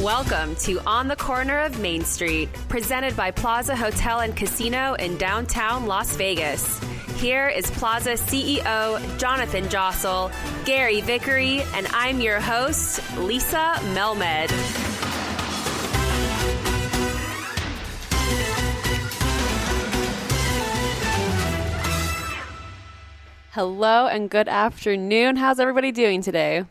Welcome to On the Corner of Main Street, presented by Plaza Hotel and Casino in downtown Las Vegas. Here is Plaza CEO Jonathan Jossel, Gary Vickery, and I'm your host, Lisa Melmed. Hello and good afternoon. How's everybody doing today?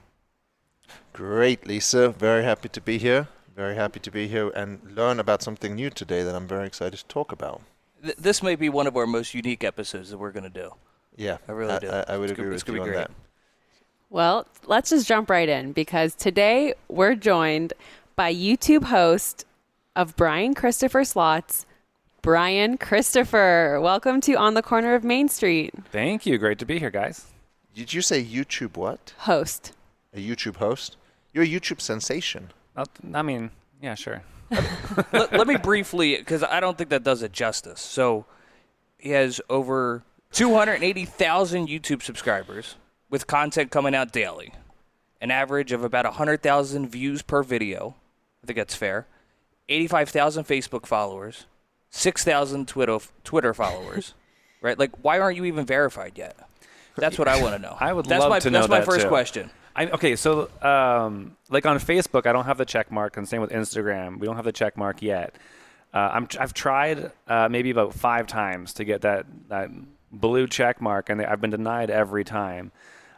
Great, Lisa. Very happy to be here. Very happy to be here and learn about something new today that I'm very excited to talk about. This may be one of our most unique episodes that we're going to do. Yeah, I really do. I would agree with you on that. Well, let's just jump right in because today we're joined by YouTube host of Brian Christopher Slots, Brian Christopher. Welcome to On the Corner of Main Street. Thank you. Great to be here, guys. Did you say YouTube what? Host. A YouTube host? You're a YouTube sensation. Yeah, sure. Let me briefly, because I don't think that does it justice. So he has over 280,000 YouTube subscribers with content coming out daily. An average of about 100,000 views per video. I think that's fair. 85,000 Facebook followers. 6,000 Twitter followers. Right? Like, why aren't you even verified yet? That's what I want to know. I would love to know that, That's my first too. question. So like on Facebook, I don't have the check mark, and same with Instagram. We don't have the check mark yet. I've tried maybe about 5 times to get that blue check mark, and I've been denied every time.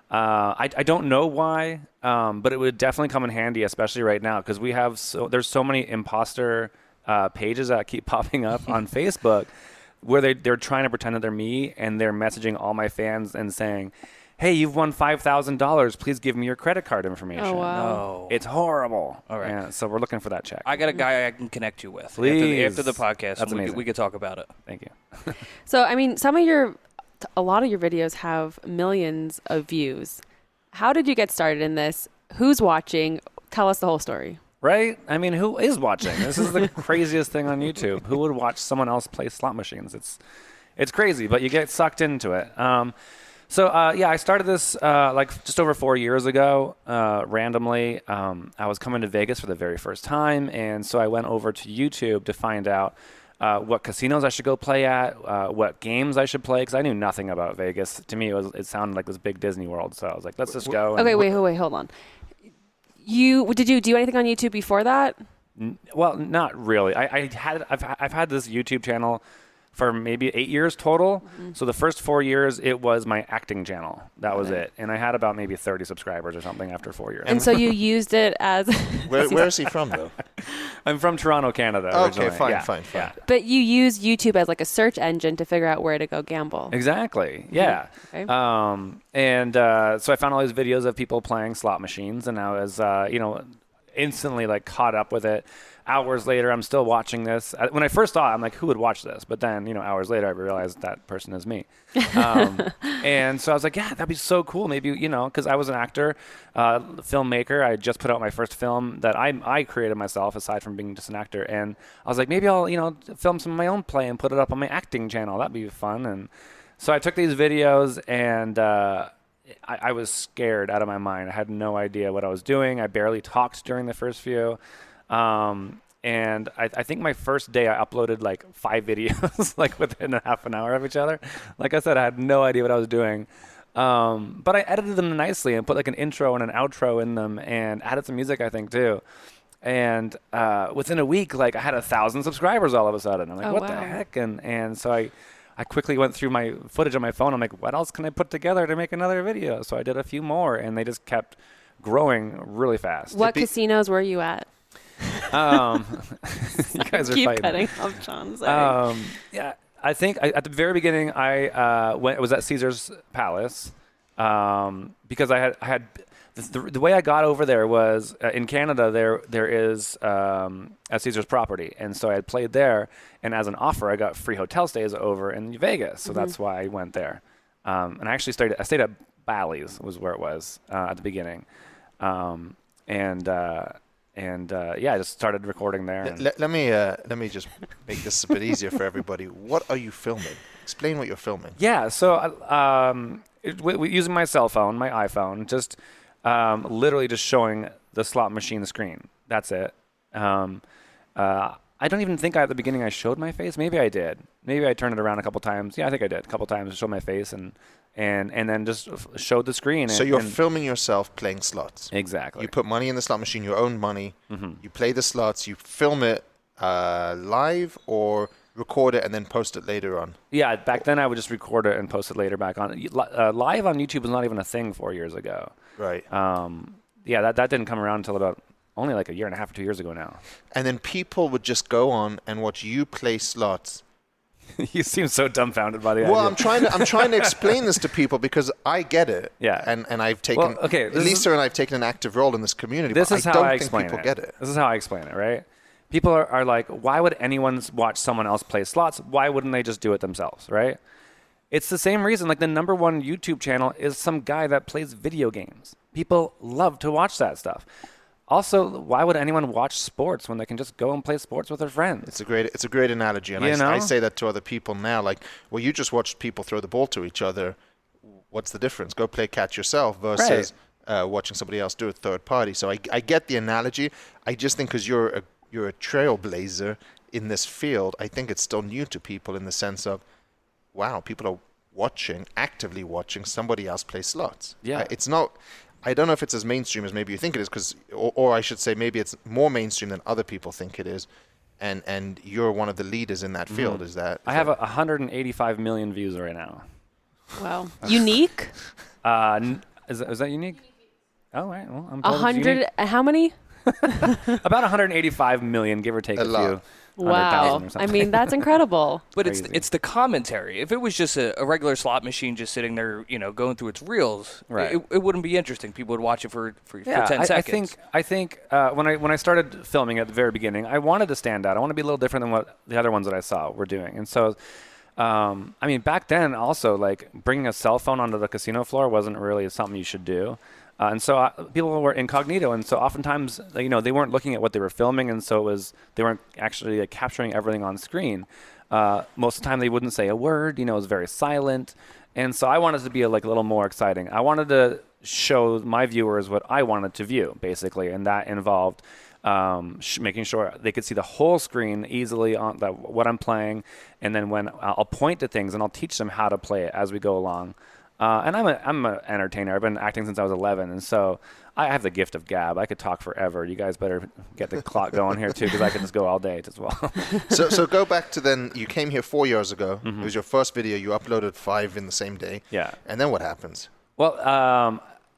I don't know why, but it would definitely come in handy, especially right now, because there's so many imposter pages that keep popping up on Facebook where they're trying to pretend that they're me, and they're messaging all my fans and saying, hey, you've won $5,000. Please give me your credit card information. Oh, wow. No. It's horrible. All right. Yeah, so we're looking for that check. I got a guy I can connect you with. Please. After the podcast. That's amazing. We could talk about it. Thank you. So, I mean, a lot of your videos have millions of views. How did you get started in this? Who's watching? Tell us the whole story. Right? I mean, who is watching? This is the craziest thing on YouTube. Who would watch someone else play slot machines? It's crazy, but you get sucked into it. I started this just over 4 years ago, randomly. I was coming to Vegas for the very first time, and so I went over to YouTube to find out what casinos I should go play at, what games I should play, because I knew nothing about Vegas. To me, it sounded like this big Disney World, so I was like, let's just go. Okay, wait, hold on. Did you do anything on YouTube before that? Well, not really. I've had this YouTube channel for maybe 8 years total. Mm-hmm. So the first 4 years, it was my acting channel. That was it. And I had about maybe 30 subscribers or something after 4 years. And so you used it as... Where is he from, though? I'm from Toronto, Canada. Okay, fine. Yeah. But you use YouTube as like a search engine to figure out where to go gamble. Exactly. Yeah. Okay. So I found all these videos of people playing slot machines, and I was, instantly caught up with it. Hours later, I'm still watching this. When I first saw it, I'm like, who would watch this? But then, hours later, I realized that person is me. And so I was like, yeah, that'd be so cool. Maybe, because I was an actor, filmmaker. I just put out my first film that I created myself, aside from being just an actor. And I was like, maybe I'll, film some of my own play and put it up on my acting channel. That'd be fun. And so I took these videos, and I was scared out of my mind. I had no idea what I was doing. I barely talked during the first few. And I think my first day I uploaded 5 videos within a half an hour of each other. Like I said, I had no idea what I was doing. But I edited them nicely and put an intro and an outro in them and added some music, I think, too. And within a week, I had 1,000 subscribers all of a sudden. I'm like, what the heck? And so I quickly went through my footage on my phone. I'm like, what else can I put together to make another video? So I did a few more, and they just kept growing really fast. What casinos were you at? You guys are Keep fighting. cutting off John. Sorry. I think at the very beginning I was at Caesar's Palace because I had the way I got over there was in Canada there is a Caesar's property, and so I had played there, and as an offer I got free hotel stays over in Vegas, so that's why I went there. And I actually stayed at Bally's was where it was at the beginning, I just started recording there. Let me just make this a bit easier for everybody. What are you filming? Explain what you're filming. Yeah, so using my cell phone, my iPhone, just literally just showing the slot machine screen. That's it. I don't even think at the beginning I showed my face. Maybe I did. Maybe I turned it around a couple times. Yeah, I think I did. A couple times, showed my face and then just showed the screen. So you're filming yourself playing slots. Exactly. You put money in the slot machine, your own money. Mm-hmm. You play the slots. You film it live or record it and then post it later on. Yeah, back then I would just record it and post it later back on. Live on YouTube was not even a thing 4 years ago. Right. Yeah, that didn't come around until about only like a year and a half or 2 years ago now. And then people would just go on and watch you play slots. You seem so dumbfounded by the idea. Well, I'm trying to explain this to people because I get it. Yeah. And I've taken Lisa and I've taken an active role in this community. This but is I how don't I think explain people it. get it. This is how I explain it, right? People are like, why would anyone watch someone else play slots? Why wouldn't they just do it themselves, right? It's the same reason. Like the #1 YouTube channel is some guy that plays video games. People love to watch that stuff. Also, why would anyone watch sports when they can just go and play sports with their friends? It's a great analogy, and I say that to other people now. Like, well, you just watched people throw the ball to each other. What's the difference? Go play catch yourself versus watching somebody else do it third party. So I get the analogy. I just think because you're a trailblazer in this field, I think it's still new to people in the sense of, wow, people are actively watching somebody else play slots. Yeah, it's not. I don't know if it's as mainstream as maybe you think it is, or I should say maybe it's more mainstream than other people think it is, and you're one of the leaders in that field. Is that? I have 185 million views right now. Wow. Unique? Is that unique? Oh, right. Well, I'm 100. How many? About 185 million, give or take a few. Wow. I mean, that's incredible. But it's the commentary. If it was just a regular slot machine just sitting there, going through its reels, right. it wouldn't be interesting. People would watch it for 10 seconds. I think when I started filming at the very beginning, I wanted to stand out. I want to be a little different than what the other ones that I saw were doing. And so, I mean, back then also, like, bringing a cell phone onto the casino floor wasn't really something you should do. And so people were incognito, and so oftentimes, they weren't looking at what they were filming, and so they weren't actually capturing everything on screen. Most of the time, they wouldn't say a word. It was very silent, and so I wanted to be a little more exciting. I wanted to show my viewers what I wanted to view, basically, and that involved making sure they could see the whole screen easily on what I'm playing, and then when I'll point to things and I'll teach them how to play it as we go along. And I'm an entertainer. I've been acting since I was 11, and so I have the gift of gab. I could talk forever. You guys better get the clock going here too, because I can just go all day as well. So go back to then. You came here 4 years ago. Mm-hmm. It was your first video. You uploaded 5 in the same day. Yeah. And then what happens? Well,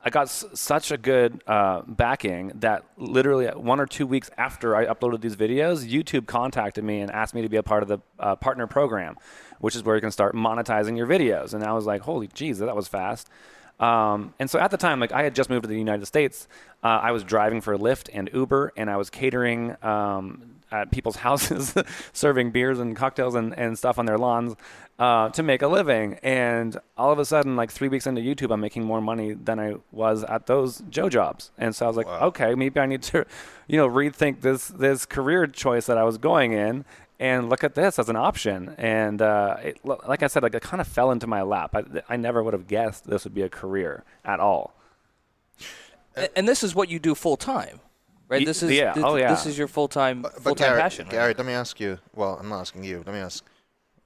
I got such a good backing that literally 1 or 2 weeks after I uploaded these videos, YouTube contacted me and asked me to be a part of the partner program, which is where you can start monetizing your videos. And I was like, holy jeez, that was fast. And so at the time, I had just moved to the United States. I was driving for Lyft and Uber, and I was catering at people's houses, serving beers and cocktails and stuff on their lawns to make a living. And all of a sudden, 3 weeks into YouTube, I'm making more money than I was at those Joe jobs. And so I was like, wow. Okay, maybe I need to, rethink this career choice that I was going in and look at this as an option. And like I said, it kind of fell into my lap. I never would have guessed this would be a career at all. And this is what you do full time, right? This is This is your full-time passion. Right? Gary, let me ask you. Well, I'm not asking you. Let me ask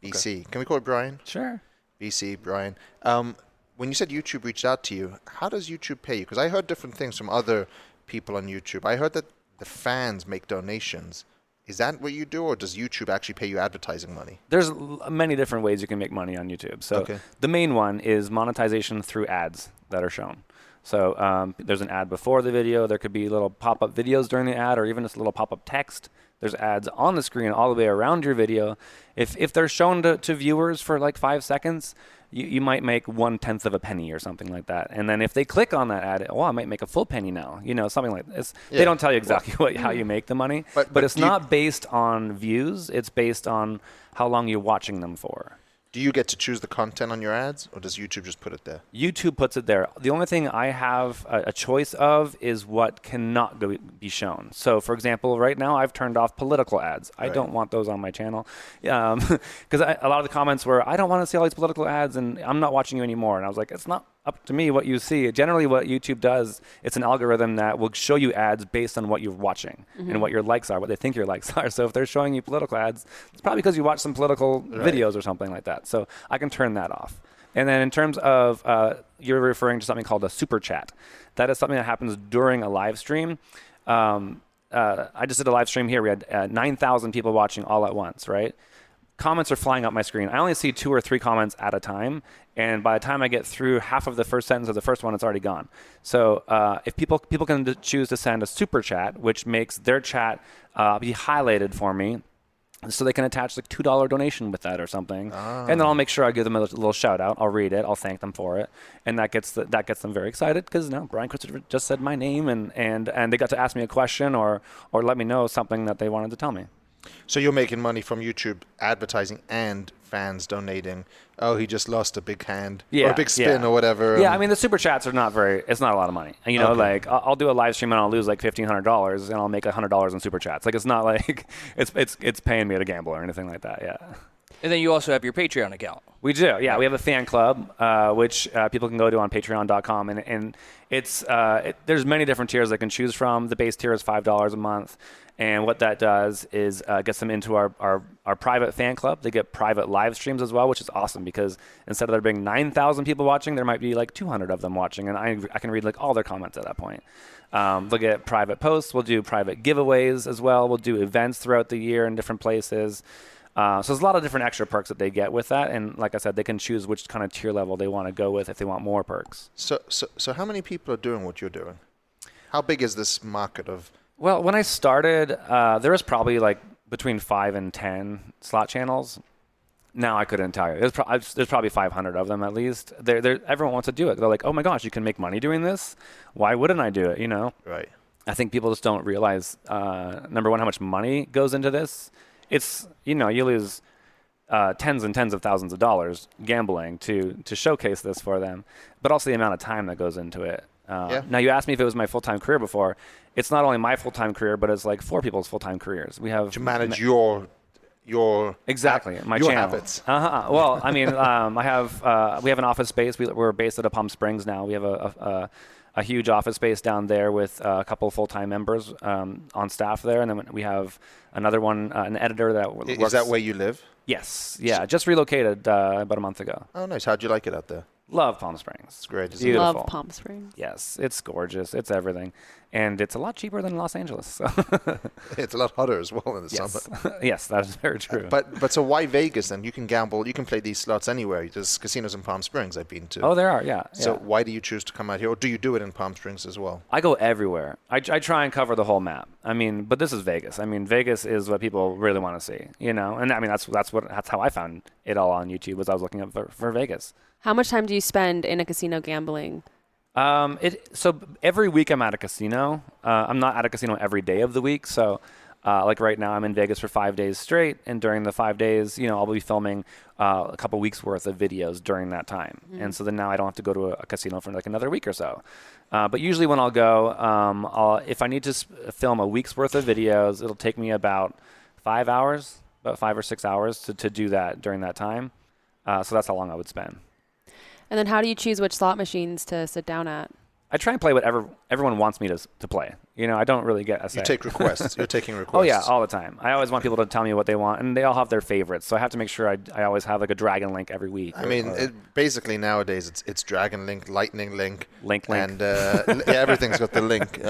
BC. Okay. Can we call it Brian? Sure. BC, Brian. When you said YouTube reached out to you, how does YouTube pay you? Because I heard different things from other people on YouTube. I heard that the fans make donations. Is that what you do, or does YouTube actually pay you advertising money? There's many different ways you can make money on YouTube. So the main one is monetization through ads that are shown. So there's an ad before the video. There could be little pop-up videos during the ad, or even just a little pop-up text. There's ads on the screen all the way around your video. If they're shown to viewers for 5 seconds, you might make 1/10 of a penny or something like that. And then if they click on that ad, I might make a full penny now. Something like this. Yeah. They don't tell you exactly how you make the money, but it's not based on views. It's based on how long you're watching them for. Do you get to choose the content on your ads, or does YouTube just put it there? YouTube puts it there. The only thing I have a choice of is what cannot be shown. So, for example, right now I've turned off political ads. I don't want those on my channel because a lot of the comments were, I don't want to see all these political ads, and I'm not watching you anymore. And I was like, it's not up to me what you see. Generally, what YouTube does, it's an algorithm that will show you ads based on what you're watching and what your likes are, what they think your likes are. So if they're showing you political ads, it's probably because you watch some political videos or something like that. So I can turn that off. And then in terms of, you're referring to something called a super chat. That is something that happens during a live stream. I just did a live stream here. We had 9,000 people watching all at once, right? Comments are flying up my screen. I only see 2 or 3 comments at a time. And by the time I get through half of the first sentence of the first one, it's already gone. So if people can choose to send a super chat, which makes their chat be highlighted for me, so they can attach like $2 donation with that or something. And then I'll make sure I give them a little shout out. I'll read it. I'll thank them for it. And that gets them very excited because now Brian Christopher just said my name and they got to ask me a question or let me know something that they wanted to tell me. So you're making money from YouTube advertising and fans donating. Oh, he just lost a big hand or a big spin or whatever. Yeah, I mean, the super chats are it's not a lot of money. You know, like I'll do a live stream and I'll lose like $1,500 and I'll make $100 in super chats. Like it's not like it's paying me to gamble or anything like that. Yeah. And then you also have your Patreon account. We do, yeah. We have a fan club, which people can go to on patreon.com. And it's there's many different tiers they can choose from. The base tier is $5 a month. And what that does is gets them into our private fan club. They get private live streams as well, which is awesome because instead of there being 9,000 people watching, there might be like 200 of them watching. And I can read like all their comments at that point. They'll get private posts. We'll do private giveaways as well. We'll do events throughout the year in different places. So there's a lot of different extra perks that they get with that. And like I said, they can choose which kind of tier level they want to go with if they want more perks. So how many people are doing what you're doing? How big is this market of... Well, when I started, there was probably like between 5 and 10 slot channels. Now I couldn't tell you. There's probably 500 of them at least. Everyone wants to do it. They're like, oh my gosh, you can make money doing this? Why wouldn't I do it, you know? Right. I think people just don't realize, number one, how much money goes into this. It's, you know, you lose tens and tens of thousands of dollars gambling to showcase this for them, but also the amount of time that goes into it. Now, you asked me if it was my full-time career before. It's not only my full-time career, but it's like 4 people's full-time careers. We have to manage your exactly my your channel. Habits. Well, I mean, we have an office space. We're based out of Palm Springs now. We have a huge office space down there with a couple of full-time members on staff there, and then we have another one, an editor that works. Is that where you live? Yes. Yeah. Just relocated about a month ago. Oh, nice. How'd you like it out there? Love Palm Springs. It's great. It's beautiful. Love Palm Springs. Yes, it's gorgeous. It's everything. And it's a lot cheaper than Los Angeles. So. It's a lot hotter as well in the summer. Yes, that is very true. But so why Vegas then? You can gamble. You can play these slots anywhere. There's casinos in Palm Springs I've been to. Oh, there are, yeah. So why do you choose to come out here? Or do you do it in Palm Springs as well? I go everywhere. I try and cover the whole map. I mean, but this is Vegas. I mean, Vegas is what people really want to see, you know? And I mean, that's how I found it all on YouTube was I was looking up for Vegas. How much time do you spend in a casino gambling? So every week I'm at a casino. I'm not at a casino every day of the week. So like right now I'm in Vegas for 5 days straight. And during the 5 days, you know, I'll be filming a couple weeks worth of videos during that time. Mm-hmm. And so then now I don't have to go to a casino for like another week or so. But usually when I'll go, if I need to film a week's worth of videos, it'll take me about 5 hours, about 5 or 6 hours to do that during that time. So that's how long I would spend. And then how do you choose which slot machines to sit down at? I try and play whatever everyone wants me to play. You know, I don't really get a say. You take requests. You're taking requests. Oh, yeah, all the time. I always want people to tell me what they want, and they all have their favorites. So I have to make sure I always have like a Dragon Link every week. I mean, basically nowadays it's Dragon Link, Lightning Link. Link. And everything's got the link.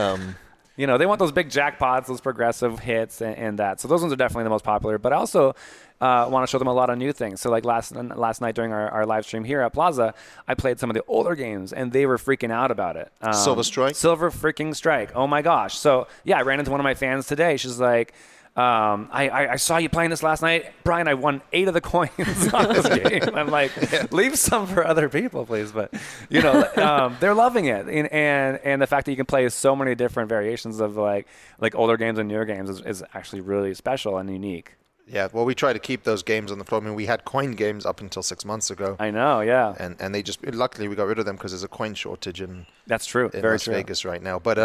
You know, they want those big jackpots, those progressive hits, and that. So those ones are definitely the most popular. But I also want to show them a lot of new things. So like last night during our live stream here at Plaza, I played some of the older games, and they were freaking out about it. Silver Strike? Silver freaking Strike. Oh, my gosh. So, yeah, I ran into one of my fans today. She's like, I saw you playing this last night. Brian, I won 8 of the coins on this game. I'm like, leave some for other people, please. But, you know, they're loving it. And the fact that you can play so many different variations of like older games and newer games is actually really special and unique. Yeah, well, we try to keep those games on the floor. I mean, we had coin games up until 6 months ago. I know, yeah. And they just, luckily, we got rid of them because there's a coin shortage in That's true. in Very Las true. Vegas right now. But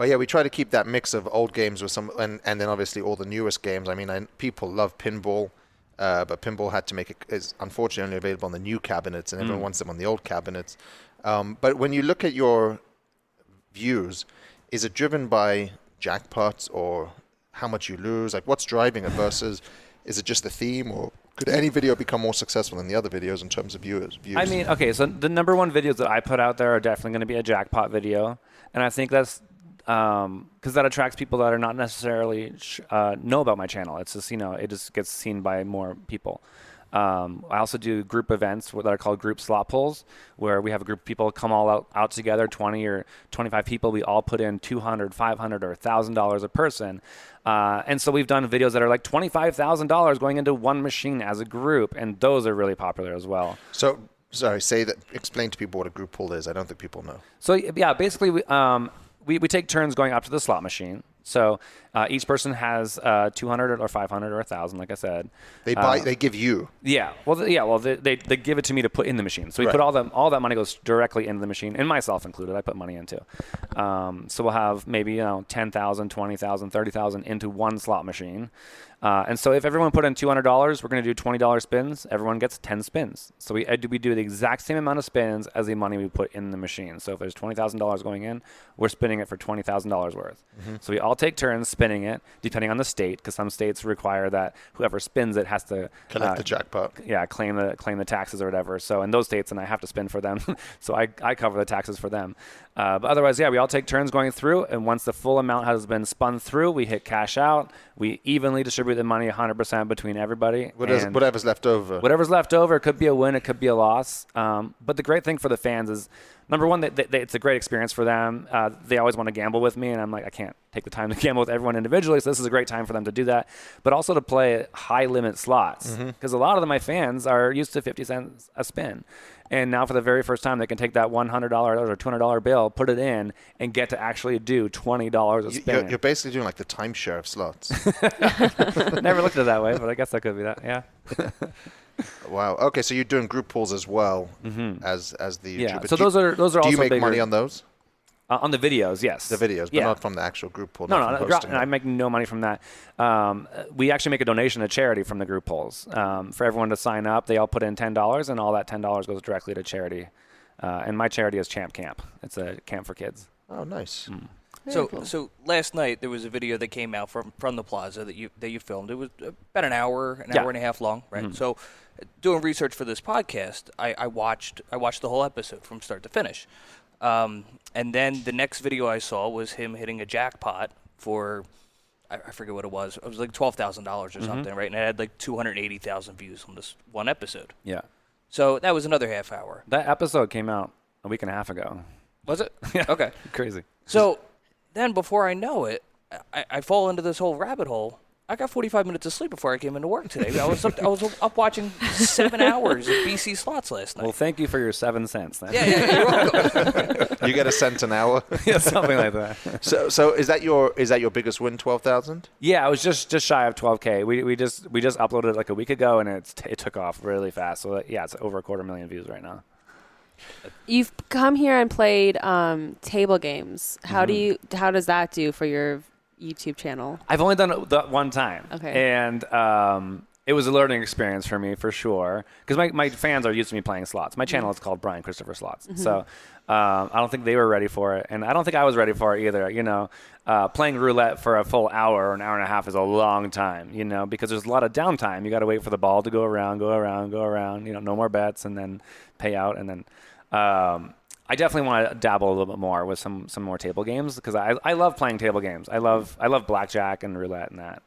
yeah, we try to keep that mix of old games with some, and then obviously all the newest games. I mean, people love pinball. but pinball had to make it is unfortunately only available on the new cabinets, and everyone wants them on the old cabinets. But when you look at your views, is it driven by jackpots or how much you lose? Like, what's driving it versus is it just the theme, or could any video become more successful than the other videos in terms of views? I mean, okay, so the number one videos that I put out there are definitely going to be a jackpot video, and I think that's because that attracts people that are not necessarily know about my channel. It's just, it just gets seen by more people. I also do group events that are called group slot pulls, where we have a group of people come all out together, 20 or 25 people. We all put in $200, $500, or $1,000 a person. And so we've done videos that are like $25,000 going into one machine as a group, and those are really popular as well. So, sorry, explain to people what a group pull is. I don't think people know. So, yeah, basically we take turns going up to the slot machine. So each person has 200 or 500 or 1,000, like I said. They give you. Yeah. Well, they give it to me to put in the machine. So we put all that money goes directly into the machine, and myself included. I put money into. So we'll have maybe 10,000, 20,000, 30,000 into one slot machine. And so if everyone put in $200, we're going to do $20 spins. Everyone gets 10 spins. So we do the exact same amount of spins as the money we put in the machine. So if there's $20,000 going in, we're spinning it for $20,000 worth. Mm-hmm. So we all take turns spinning it, depending on the state, because some states require that whoever spins it has to collect the jackpot. Yeah, claim the taxes or whatever. So in those states, and I have to spin for them, so I cover the taxes for them. But otherwise, we all take turns going through, and once the full amount has been spun through, we hit cash out. We evenly distribute the money 100% between everybody. Whatever's left over. Whatever's left over. It could be a win. It could be a loss. But the great thing for the fans is, number one, it's a great experience for them. They always want to gamble with me, and I'm like, I can't take the time to gamble with everyone individually, so this is a great time for them to do that. But also to play high-limit slots, because a lot of my fans are used to 50 cents a spin. And now for the very first time, they can take that $100 or $200 bill, put it in, and get to actually do $20 a spin. You're basically doing like the timeshare of slots. Never looked at it that way, but I guess that could be that, yeah. Wow. Okay, so you're doing group pulls as well as the YouTube. Yeah. So those are also Do you make bigger. money on those? On the videos, yes. The videos, but not from the actual group pull. No, I make no money from that. We actually make a donation to charity from the group pulls. For everyone to sign up, they all put in $10, and all that $10 goes directly to charity. And my charity is Champ Camp. It's a camp for kids. Oh, nice. So last night there was a video that came out from the plaza that you filmed. It was about an hour and a half long, right? Mm-hmm. So, doing research for this podcast, I watched the whole episode from start to finish. And then the next video I saw was him hitting a jackpot for, I forget what it was. It was like $12,000 or something, right? And it had like 280,000 views on this one episode. Yeah. So that was another half hour. That episode came out a week and a half ago. Was it? Yeah. Okay. Crazy. So then before I know it, I fall into this whole rabbit hole. I got 45 minutes of sleep before I came into work today. I was up watching 7 hours of BC slots last night. Well, thank you for your 7 cents then. Yeah, you're welcome. You get a cent an hour. Yeah, something like that. So is that your biggest win, 12,000? Yeah, it was just shy of 12K. We just uploaded it like a week ago, and it took off really fast. So yeah, it's over 250,000 views right now. You've come here and played table games. How does that do for your YouTube channel? I've only done it that one time. Okay. And it was a learning experience for me, for sure. Because my fans are used to me playing slots. My channel is called Brian Christopher Slots. Mm-hmm. So I don't think they were ready for it. And I don't think I was ready for it either. Playing roulette for a full hour or an hour and a half is a long time, because there's a lot of downtime. You got to wait for the ball to go around. No more bets, and then pay out. And then I definitely want to dabble a little bit more with some more table games, because I love playing table games. I love blackjack and roulette and that.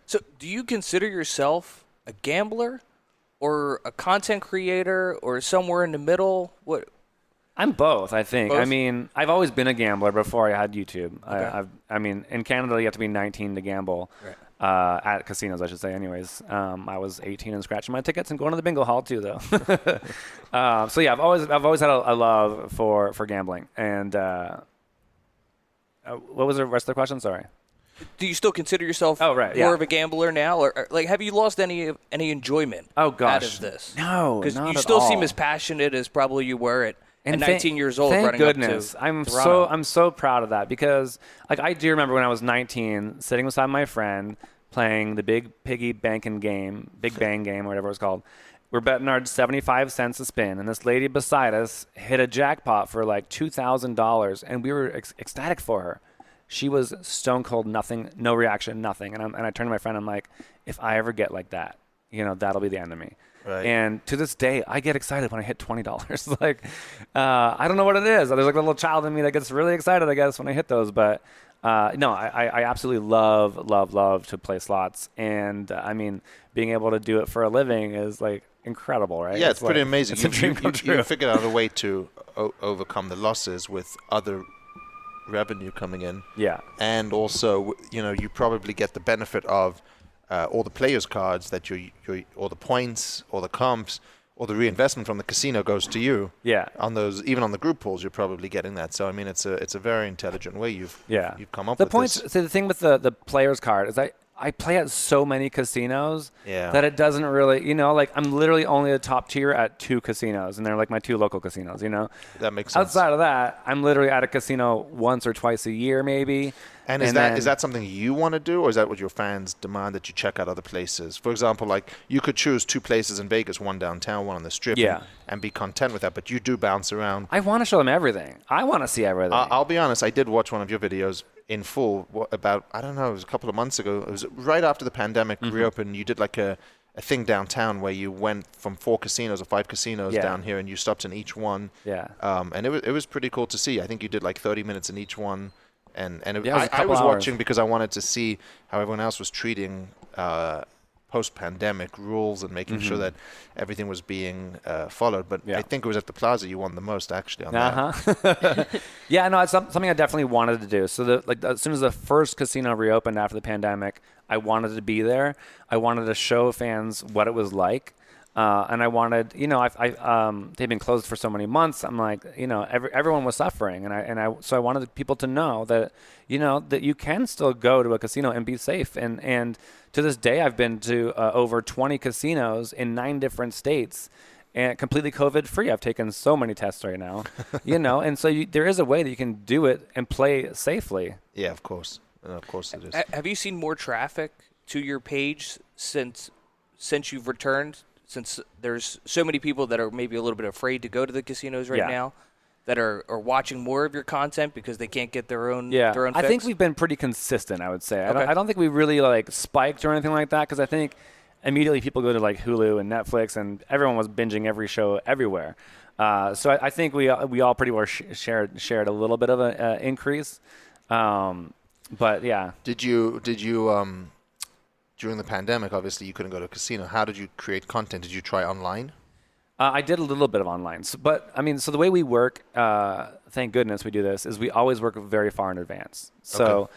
So do you consider yourself a gambler or a content creator or somewhere in the middle? What? I'm both, I think. Both? I mean, I've always been a gambler before I had YouTube. Okay. I mean, in Canada, you have to be 19 to gamble. Right. At casinos, I should say. Anyways, I was 18 and scratching my tickets and going to the bingo hall too, though. So yeah, I've always had a love for gambling. And what was the rest of the question? Sorry. Do you still consider yourself more of a gambler now, or like have you lost any enjoyment out of this? No, because not you at still all. seem as passionate as probably you were at 19 years old. Thank running goodness. Up to I'm Toronto. so proud of that, because like I do remember when I was 19, sitting beside my friend, playing the Big Piggy Bankin' Game, Big Bang Game, or whatever it's called. We're betting our 75 cents a spin, and this lady beside us hit a jackpot for like $2,000, and we were ecstatic for her. She was stone cold, nothing, no reaction, nothing. And I turned to my friend, I'm like, if I ever get like that, that'll be the end of me. Right. And to this day, I get excited when I hit $20. Like, I don't know what it is. There's like a little child in me that gets really excited, I guess, when I hit those. But no, I absolutely love to play slots. And I mean, being able to do it for a living is like incredible, right? Yeah, it's pretty amazing. It's a dream come true. You figured out a way to overcome the losses with other revenue coming in. Yeah. And also, you probably get the benefit of all the players' cards that all the points, all the comps, all the reinvestment from the casino goes to you. Yeah. On those, even on the group pools, you're probably getting that. So I mean, it's a very intelligent way you've come up with points. this. So the thing with the players' card is I play at so many casinos that it doesn't really, like I'm literally only the top tier at 2 casinos, and they're like my 2 local casinos, That makes sense. Outside of that, I'm literally at a casino once or twice a year maybe. And is that something you want to do, or is that what your fans demand, that you check out other places? For example, like you could choose 2 places in Vegas, one downtown, one on the Strip, and be content with that, but you do bounce around. I want to show them everything. I want to see everything. I'll be honest, I did watch one of your videos in full about, I don't know, it was a couple of months ago. It was right after the pandemic reopened. You did like a thing downtown where you went from 4 casinos or 5 casinos down here, and you stopped in each one. Yeah. And it was pretty cool to see. I think you did like 30 minutes in each one. And I was hours. watching because I wanted to see how everyone else was treating post-pandemic rules and making sure that everything was being followed. But I think it was at the Plaza you won the most, actually, on that. Yeah, no, it's something I definitely wanted to do. So as soon as the first casino reopened after the pandemic, I wanted to be there. I wanted to show fans what it was like. And I wanted, they've been closed for so many months. I'm like, everyone was suffering, so I wanted people to know that, that you can still go to a casino and be safe. And to this day, I've been to over 20 casinos in 9 different states, and completely COVID free. I've taken so many tests right now, and so there is a way that you can do it and play safely. Yeah, of course. Of course it is. Have you seen more traffic to your page since you've returned? Since there's so many people that are maybe a little bit afraid to go to the casinos right now, that are watching more of your content because they can't get their own fix? I think we've been pretty consistent, I would say. Okay. I don't think we really spiked or anything like that, because I think immediately people go to Hulu and Netflix, and everyone was binging every show everywhere. So I think we all pretty well shared a little bit of an increase. But yeah. Did you during the pandemic, obviously you couldn't go to a casino. How did you create content? Did you try online? I did a little bit of online. So the way we work, thank goodness we do this, is we always work very far in advance. So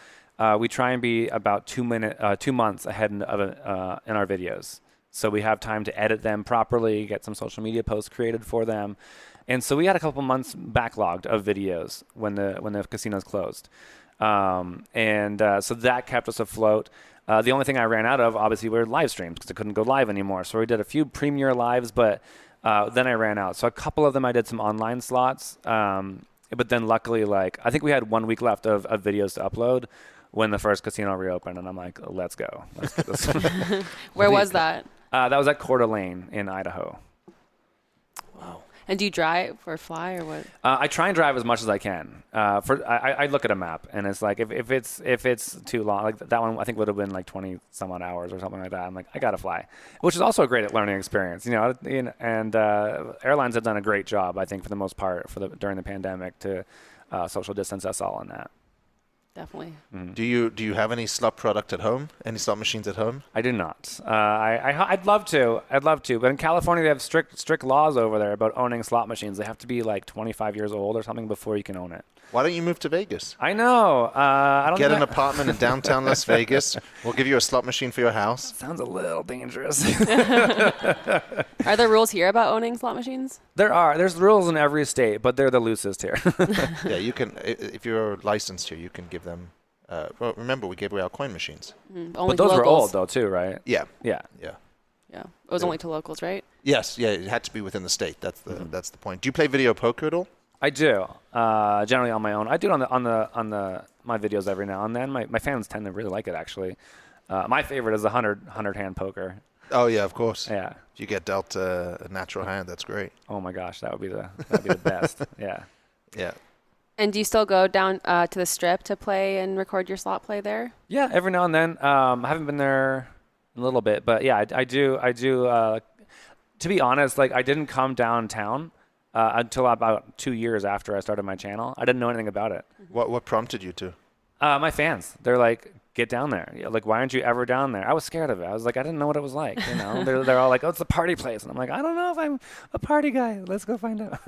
we try and be about 2 months ahead in our videos. So we have time to edit them properly, get some social media posts created for them. And so we had a couple months backlogged of videos when the casinos closed. So that kept us afloat. The only thing I ran out of, obviously, were live streams, because I couldn't go live anymore. So we did a few premiere lives, but then I ran out. So a couple of them I did some online slots. But then luckily, I think we had 1 week left of videos to upload when the first casino reopened. And I'm like, let's go. Let's do this. Where was that? That was at Coeur d'Alene in Idaho. Wow. And do you drive or fly or what? I try and drive as much as I can. I look at a map, and it's like if it's too long, like that one I think would have been like 20 some odd hours or something like that. I'm like, I gotta fly, which is also a great learning experience, And airlines have done a great job, I think, for the most part during the pandemic to social distance us all in that. Definitely. Mm-hmm. Do you have any slot product at home? Any slot machines at home? I do not. I'd love to, but in California they have strict laws over there about owning slot machines. They have to be like 25 years old or something before you can own it. Why don't you move to Vegas? I know. Get an apartment in downtown Las Vegas. We'll give you a slot machine for your house. Sounds a little dangerous. Are there rules here about owning slot machines? There are. There's rules in every state, but they're the loosest here. Yeah, you can. If you're licensed here, you can give them. Well, remember, we gave away our coin machines. Only but those to were locals. old, though, too, right? Yeah. Yeah. It was only to locals, right? Yes. Yeah. It had to be within the state. That's the point. Do you play video poker at all? I do. Generally on my own. I do it on my videos every now and then. My fans tend to really like it, actually. My favorite is the 100 hand poker. Oh yeah, of course. Yeah. If you get dealt a natural hand, that's great. Oh my gosh, that'd be the best. Yeah. Yeah. And do you still go down to the Strip to play and record your slot play there? Yeah, every now and then. I haven't been there in a little bit, but yeah, I do. To be honest, like I didn't come downtown until about 2 years after I started my channel. I didn't know anything about it. What prompted you to? My fans. They're like, get down there. Like, why aren't you ever down there? I was scared of it. I was like, I didn't know what it was like. You know, they're all like, oh, it's a party place, and I'm like, I don't know if I'm a party guy. Let's go find out.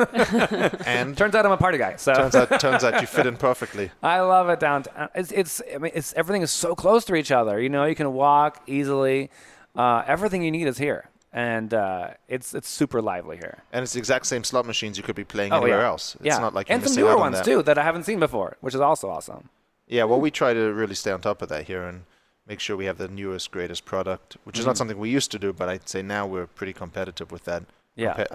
And turns out I'm a party guy. So turns out you fit in perfectly. I love it downtown. It's everything is so close to each other. You know, you can walk easily. Everything you need is here. And it's super lively here. And it's the exact same slot machines you could be playing anywhere else. It's not like you're and some missing newer out on ones that. too that I haven't seen before, which is also awesome. Yeah, well, we try to really stay on top of that here and make sure we have the newest, greatest product, which is not something we used to do, but I'd say now we're pretty competitive with that. Yeah.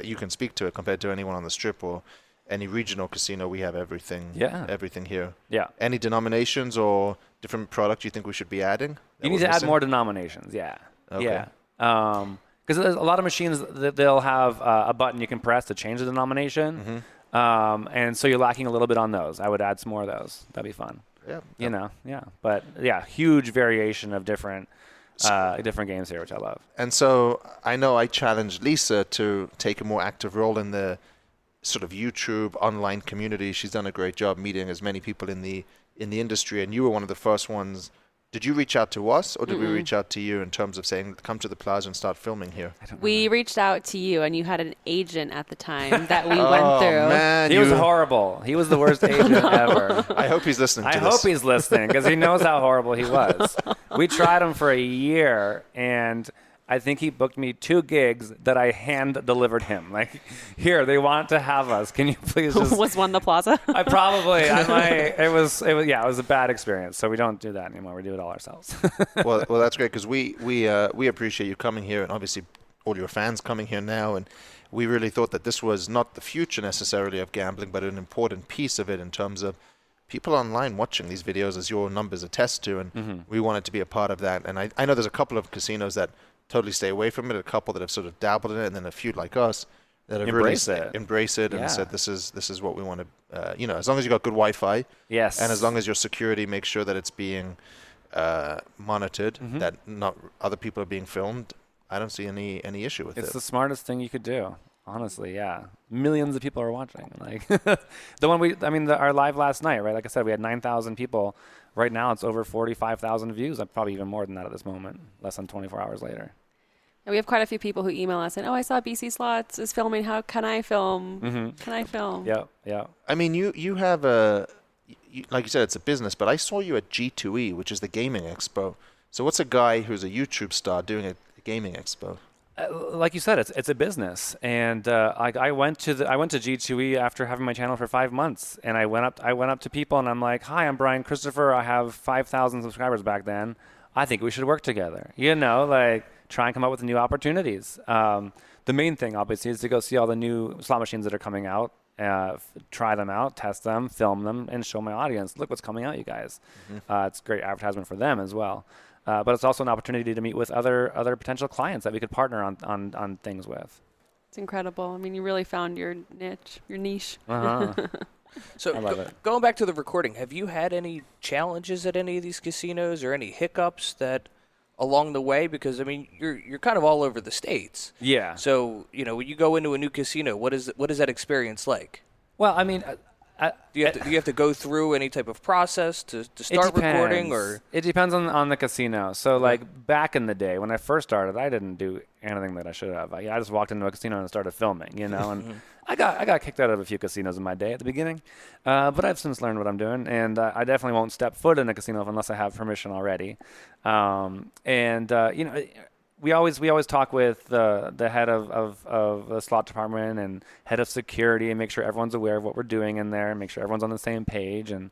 You can speak to it compared to anyone on the Strip or any regional casino. We have everything. Yeah. Everything here. Yeah. Any denominations or different product you think we should be adding? You need to add more denominations. Yeah. Okay. Yeah. Because there's a lot of machines that they'll have a button you can press to change the denomination. And so you're lacking a little bit on those. I would add some more of those. That'd be fun. Yeah. You know, yeah. But yeah, huge variation of different games here, which I love. And so I know I challenged Lisa to take a more active role in the sort of YouTube online community. She's done a great job meeting as many people in the industry, and you were one of the first ones. Did you reach out to us, or did we reach out to you in terms of saying, come to the plaza and start filming here? We reached out to you, and you had an agent at the time that we went through. Man, he was horrible. He was the worst agent ever. I hope he's listening to this. I hope he's listening, because he knows how horrible he was. We tried him for a year, and I think he booked me 2 gigs that I hand-delivered him. Like, here, they want to have us. Can you please just... Was one the plaza? It was a bad experience. So we don't do that anymore. We do it all ourselves. well, that's great, because we appreciate you coming here, and obviously all your fans coming here now. And we really thought that this was not the future necessarily of gambling, but an important piece of it in terms of people online watching these videos, as your numbers attest to. And we wanted to be a part of that. And I know there's a couple of casinos that totally stay away from it, a couple that have sort of dabbled in it, and then a few like us that have embrace it and said this is what we want to as long as you got good Wi-Fi, yes, and as long as your security makes sure that it's being monitored, that not other people are being filmed, I don't see any issue with it. It's the smartest thing you could do, honestly. Yeah, millions of people are watching. Like our live last night, right? Like I said, we had 9,000 people. Right now, it's over 45,000 views. Probably even more than that at this moment, less than 24 hours later. And we have quite a few people who email us and, I saw BC Slots is filming. How can I film? Can I film? Yeah. I mean, you have like you said, it's a business, but I saw you at G2E, which is the gaming expo. So what's a guy who's a YouTube star doing a gaming expo? Like you said, it's a business, and I went to G2E after having my channel for 5 months, and I went up to people and I'm like, hi, I'm Brian Christopher. I have 5,000 subscribers back then. I think we should work together. Try and come up with new opportunities. The main thing, obviously, is to go see all the new slot machines that are coming out, try them out, test them, film them, and show my audience, look what's coming out, you guys. It's great advertisement for them as well. But it's also an opportunity to meet with other potential clients that we could partner on things with. It's incredible. I mean, you really found your niche. So going back to the recording, have you had any challenges at any of these casinos or any hiccups that along the way? Because I mean, you're kind of all over the States. Yeah. So when you go into a new casino, what is that experience like? Well, I mean. Do you have to go through any type of process to start recording, or it depends on the casino. So like back in the day when I first started, I didn't do anything that I should have. I just walked into a casino and started filming, and I got kicked out of a few casinos in my day at the beginning, but I've since learned what I'm doing, and I definitely won't step foot in a casino unless I have permission already. We always talk with the head of the slot department and head of security and make sure everyone's aware of what we're doing in there and make sure everyone's on the same page. And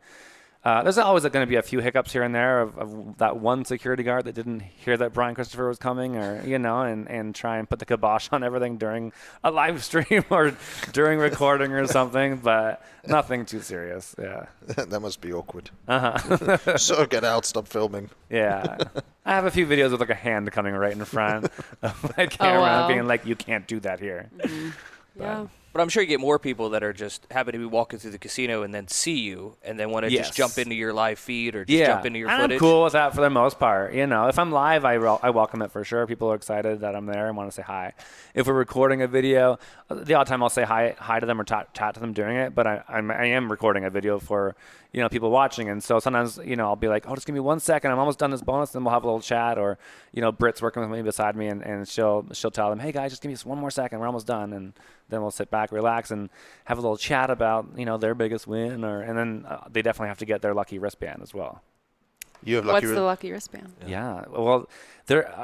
There's always going to be a few hiccups here and there of that one security guard that didn't hear that Brian Christopher was coming, or and try and put the kibosh on everything during a live stream or during recording or something, but nothing too serious. Yeah. That must be awkward. Uh-huh. So get out, stop filming. Yeah. I have a few videos with like a hand coming right in front of my camera being like, you can't do that here. Mm-hmm. Yeah. But I'm sure you get more people that are just happy to be walking through the casino and then see you and then want to just jump into your live feed or just jump into your footage. I'm cool with that for the most part. If I'm live, I welcome it for sure. People are excited that I'm there and want to say hi. If we're recording a video, the odd time I'll say hi to them or chat to them during it. But I am recording a video for people watching, and so sometimes I'll be like, oh, just give me 1 second, I'm almost done this bonus, and we'll have a little chat, or Britt's working with me beside me, and she'll tell them, hey guys, just give me 1 more second, we're almost done, and then we'll sit back, relax, and have a little chat about their biggest win, and then they definitely have to get their lucky wristband as well. You have What's the lucky wristband? Yeah. Well,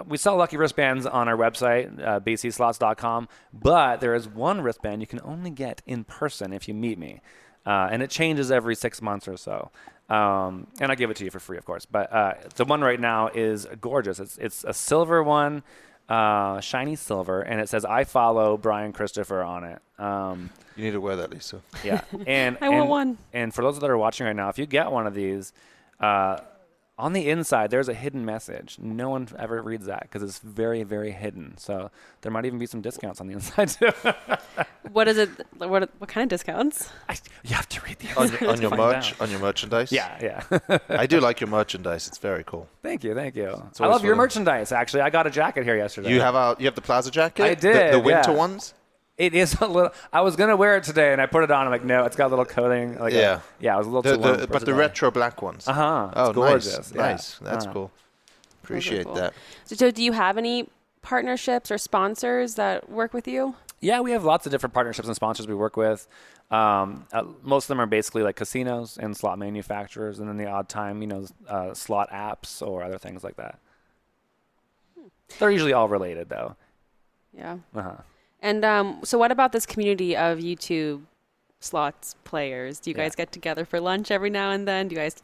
we sell lucky wristbands on our website, bcslots.com, but there is one wristband you can only get in person if you meet me. And it changes every 6 months or so. And I give it to you for free, of course. But the one right now is gorgeous. It's a silver one, shiny silver, and it says, I follow Brian Christopher on it. You need to wear that, Lisa. Yeah. And I want one. And for those that are watching right now, if you get one of these, on the inside, there's a hidden message. No one ever reads that because it's very, very hidden. So there might even be some discounts on the inside too. What is it? What kind of discounts? You have to read the on your merch, on your merchandise. Yeah. I do like your merchandise. It's very cool. Thank you. I love your merchandise. Actually, I got a jacket here yesterday. You have the Plaza jacket. I did. The winter ones. It is a little. I was gonna wear it today, and I put it on. I'm like, no, it's got a little coating. Like it was a little too warm. But the retro black ones. Oh, gorgeous. Nice. That's cool. Appreciate that. So, do you have any partnerships or sponsors that work with you? Yeah, we have lots of different partnerships and sponsors we work with. Most of them are basically like casinos and slot manufacturers, and then the odd time, slot apps or other things like that. They're usually all related, though. Yeah. Uh-huh. And so what about this community of YouTube slots players? Do you guys get together for lunch every now and then? Do you guys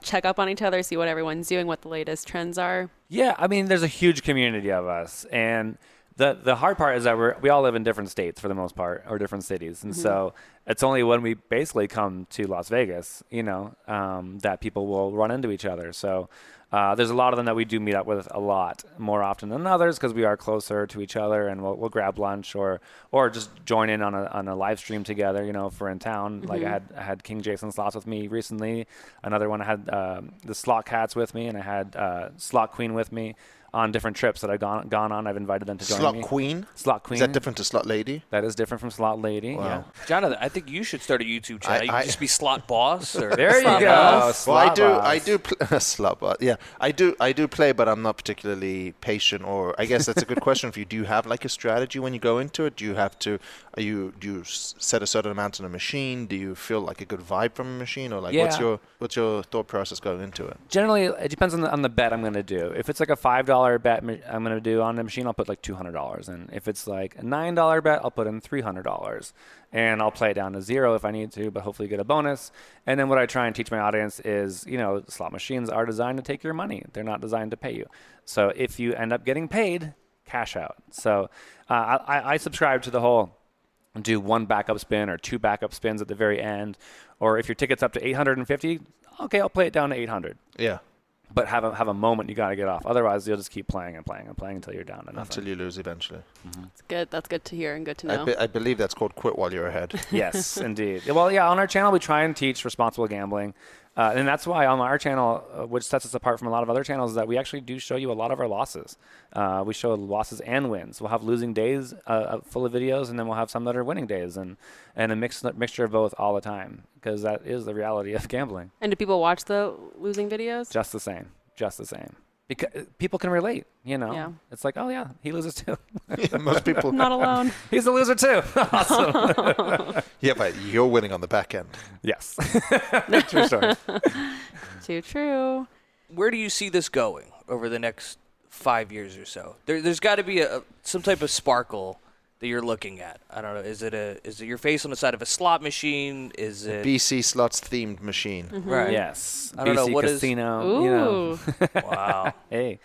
check up on each other, see what everyone's doing, what the latest trends are? Yeah, I mean, there's a huge community of us. And the hard part is that we all live in different states for the most part, or different cities. And so it's only when we basically come to Las Vegas, that people will run into each other. So there's a lot of them that we do meet up with a lot more often than others because we are closer to each other, and we'll grab lunch or just join in on a live stream together. If we're in town, like I had King Jason Slots with me recently. Another one I had the Slot Cats with me, and I had Slot Queen with me on different trips that I've gone on. I've invited them to join me. Slot Queen. Is that different to Slot Lady? That is different from Slot Lady. Wow. Yeah. Jonathan, I think you should start a YouTube channel. You can just be Slot Boss. Or there you go. Well, I do Slot Boss. Yeah, I do play, but I'm not particularly patient. Or I guess that's a good question for you. Do you have a strategy when you go into it? Do you set a certain amount on a machine? Do you feel like a good vibe from a machine, or what's your thought process going into it? Generally, it depends on the bet I'm going to do. If it's like a $5 bet I'm going to do on the machine, I'll put like $200 in. If it's like a $9 bet, I'll put in $300. And I'll play it down to zero if I need to, but hopefully get a bonus. And then what I try and teach my audience is, slot machines are designed to take your money. They're not designed to pay you. So if you end up getting paid, cash out. So I subscribe to the whole do one backup spin or two backup spins at the very end. Or if your ticket's up to 850, okay, I'll play it down to 800. Yeah. But have a moment you got to get off. Otherwise, you'll just keep playing and playing and playing until you're down to nothing. Until you lose eventually. Mm-hmm. That's good. That's good to hear and good to know. I believe that's called quit while you're ahead. Yes, indeed. Well, yeah, on our channel, we try and teach responsible gambling. And that's why on our channel, which sets us apart from a lot of other channels, is that we actually do show you a lot of our losses. We show losses and wins. We'll have losing days full of videos, and then we'll have some that are winning days, and a mixture of both all the time, because that is the reality of gambling. And do people watch the losing videos? Just the same. Because people can relate, Yeah. It's like, oh, yeah, he loses too. Yeah, most people. Not alone. He's a loser too. Awesome. Yeah, but you're winning on the back end. Yes. True story. Too true. Where do you see this going over the next 5 years or so? There's got to be some type of sparkle that you're looking at? I don't know. Is it your face on the side of a slot machine? Is it BC slots themed machine? Right. Yes. I don't know BC what Casino. Ooh. You know. Wow. Hey.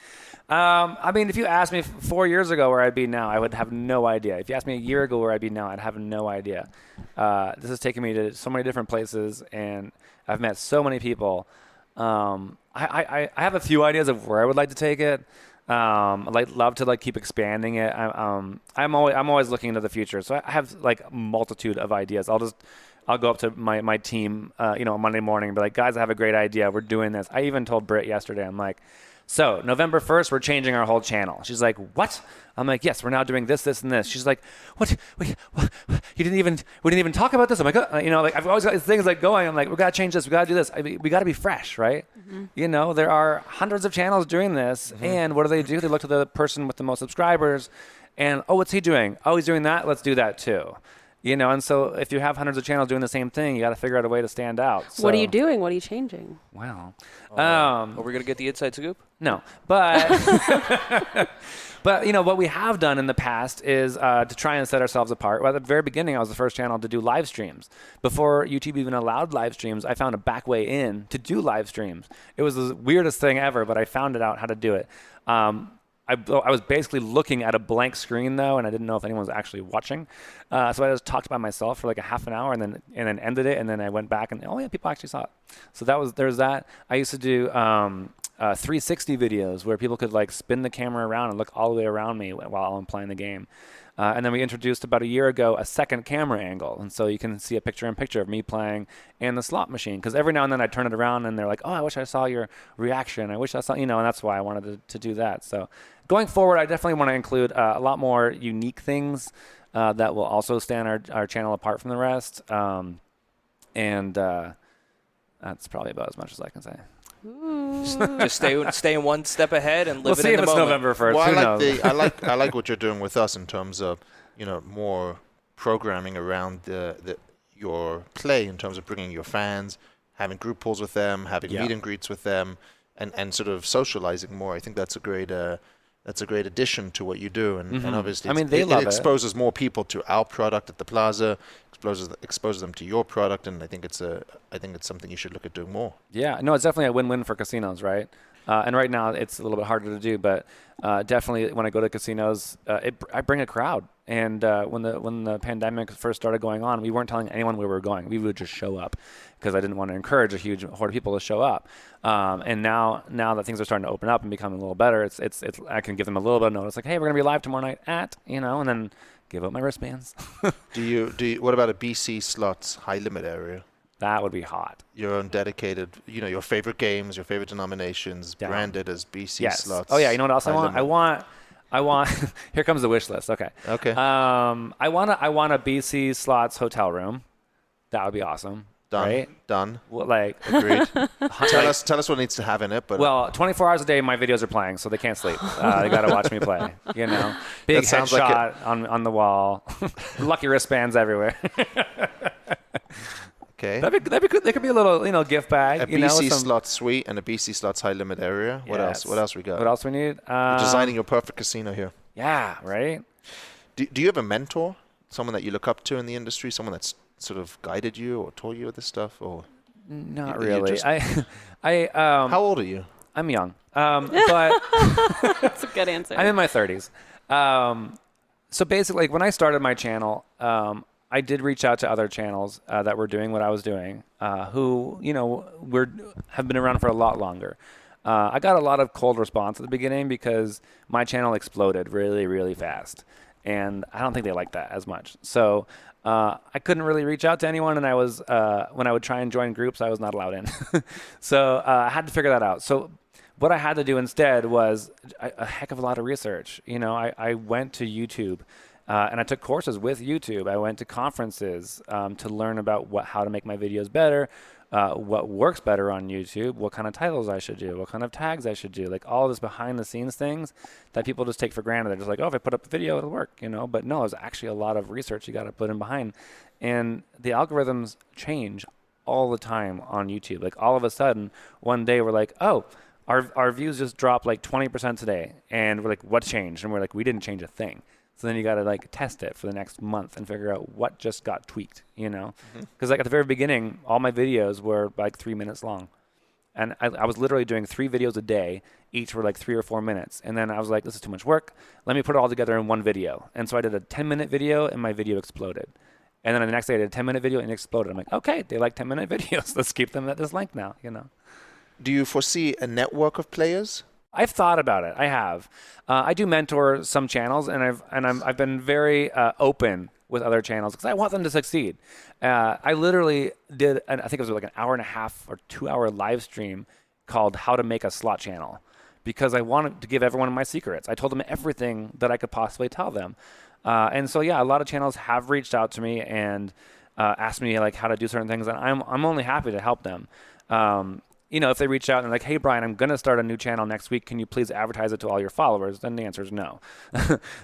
I mean, if you asked me 4 years ago where I'd be now, I would have no idea. If you asked me a year ago where I'd be now, I'd have no idea. This has taken me to so many different places, and I've met so many people. I have a few ideas of where I would like to take it. I'd love to keep expanding it. I'm always looking into the future. So I have a multitude of ideas. I'll go up to my team, on Monday morning and be like, guys, I have a great idea. We're doing this. I even told Britt yesterday, I'm like, so November 1st, we're changing our whole channel. She's like, what? I'm like, yes, we're now doing this, this, and this. She's like, what? We didn't even talk about this. I'm like, I've always got these things going. I'm like, we got to change this. We got to do this. We got to be fresh, right? Mm-hmm. There are hundreds of channels doing this. Mm-hmm. And what do? They look to the person with the most subscribers and, oh, what's he doing? Oh, he's doing that. Let's do that too. And so if you have hundreds of channels doing the same thing, you got to figure out a way to stand out. So, what are you doing? What are you changing? Well, are we going to get the inside scoop? No, but but what we have done in the past is to try and set ourselves apart. Well, at the very beginning, I was the first channel to do live streams. Before YouTube even allowed live streams, I found a back way in to do live streams. It was the weirdest thing ever, but I found it out how to do it. I was basically looking at a blank screen though, and I didn't know if anyone was actually watching. So I just talked by myself for a half an hour, and then ended it, and then I went back and people actually saw it. So there's that. I used to do 360 videos where people could spin the camera around and look all the way around me while I'm playing the game. And then we introduced about a year ago a second camera angle. And so you can see a picture-in-picture of me playing and the slot machine. Because every now and then I turn it around and they're like, oh, I wish I saw your reaction. I wish I saw, and that's why I wanted to do that. So going forward, I definitely want to include a lot more unique things that will also stand our channel apart from the rest. And that's probably about as much as I can say. Just stay one step ahead and live it in the moment. We'll see if it's November 1st. Well, I like what you're doing with us in terms of more programming around your play in terms of bringing your fans, having group pulls with them, having meet and greets with them, and sort of socializing more. I think that's a great addition to what you do, and obviously it exposes more people to our product at the Plaza, exposes them to your product, and I think it's something you should look at doing more. Yeah, no, it's definitely a win-win for casinos, right? And right now it's a little bit harder to do, but definitely when I go to casinos, I bring a crowd. And when the pandemic first started going on, we weren't telling anyone where we were going. We would just show up because I didn't want to encourage a huge horde of people to show up. And now that things are starting to open up and becoming a little better, it's I can give them a little bit of notice, like, hey, we're gonna be live tomorrow night at, and then give up my wristbands. Do you? What about a BC slots high limit area? That would be hot. Your own dedicated, your favorite games, your favorite denominations, branded as BC slots. Oh yeah, you know what else I want? I want. Here comes the wish list. Okay. I want a BC slots hotel room. That would be awesome. Done. Right? Done. Well, agreed. Tell us what needs to have in it. But 24 hours a day, my videos are playing, so they can't sleep. They got to watch me play. Big headshot on the wall. Lucky wristbands everywhere. Okay. That'd be good. There could be a little, gift bag. A BC slots suite and a BC slots high limit area. What else? What else we got? What else we need? You're designing your perfect casino here. Yeah. Right. Do you have a mentor? Someone that you look up to in the industry? Someone that's sort of guided you or taught you this stuff? Or not really. How old are you? I'm young. But that's a good answer. I'm in my 30s. So basically, when I started my channel, I did reach out to other channels that were doing what I was doing, who have been around for a lot longer. I got a lot of cold response at the beginning because my channel exploded really, really fast, and I don't think they liked that as much. So I couldn't really reach out to anyone, and I was when I would try and join groups, I was not allowed in. So I had to figure that out. So what I had to do instead was a heck of a lot of research. I went to YouTube. And I took courses with YouTube. I went to conferences to learn about how to make my videos better, what works better on YouTube, what kind of titles I should do, what kind of tags I should do, all this behind-the-scenes things that people just take for granted. They're just like, oh, if I put up a video, it'll work, But no, there's actually a lot of research you got to put in behind. And the algorithms change all the time on YouTube. All of a sudden, one day we're like, oh, our views just dropped 20% today. And we're like, what changed? And we're like, we didn't change a thing. So then you got to like test it for the next month and figure out what just got tweaked, you know? Because like at the very beginning, all my videos were like 3 minutes long. And I was literally doing 3 videos a day. Each were like 3 or 4 minutes. And then I was like, this is too much work. Let me put it all together in one video. And so I did a 10-minute video and my video exploded. And then the next day I did a 10-minute video and it exploded. I'm like, okay, they like 10-minute videos. Let's keep them at this length now, you know? Do you foresee a network of players? I've thought about it. I have. I do mentor some channels, and I've been very open with other channels because I want them to succeed. I literally did, I think it was like an 1.5 or 2 hour live stream called "How to Make a Slot Channel," because I wanted to give everyone my secrets. I told them everything that I could possibly tell them, and so yeah, a lot of channels have reached out to me and asked me like how to do certain things, and I'm only happy to help them. You know, if they reach out and they're like, hey, Brian, I'm going to start a new channel next week. Can you please advertise it to all your followers? Then the answer is no.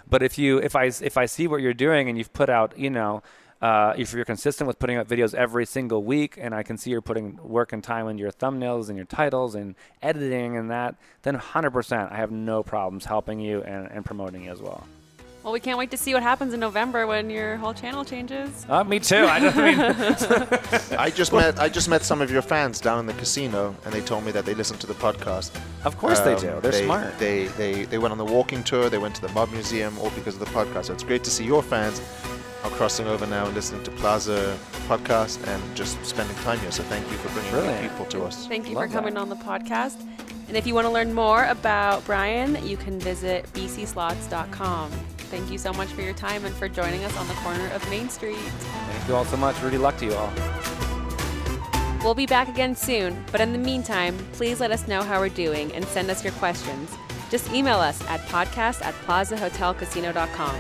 But if I see what you're doing and you've put out, you know, if you're consistent with putting out videos every single week and I can see you're putting work and time into your thumbnails and your titles and editing and that, then 100% I have no problems helping you and promoting you as well. Well, we can't wait to see what happens in November when your whole channel changes. Me too. I just met some of your fans down in the casino, and they told me that they listened to the podcast. Of course they do. They're smart. They went on the walking tour. They went to the Mob Museum, all because of the podcast. So it's great to see your fans are crossing over now and listening to Plaza podcast and just spending time here. So thank you for bringing new people to us. Thank you for coming on the podcast. And if you want to learn more about Brian, you can visit bcslots.com. Thank you so much for your time and for joining us on the corner of Main Street. Thank you all so much. Rudy luck to you all. We'll be back again soon, but in the meantime, please let us know how we're doing and send us your questions. Just email us at podcast@plazahotelcasino.com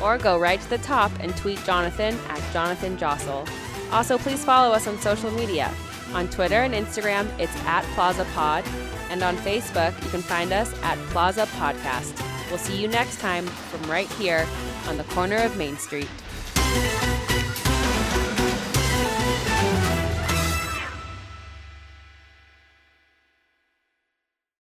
or go right to the top and tweet Jonathan at Jonathan Jossel. Also, please follow us on social media. On Twitter and Instagram, it's @PlazaPod, and on Facebook, you can find us at Plaza Podcast. We'll see you next time from right here on the corner of Main Street.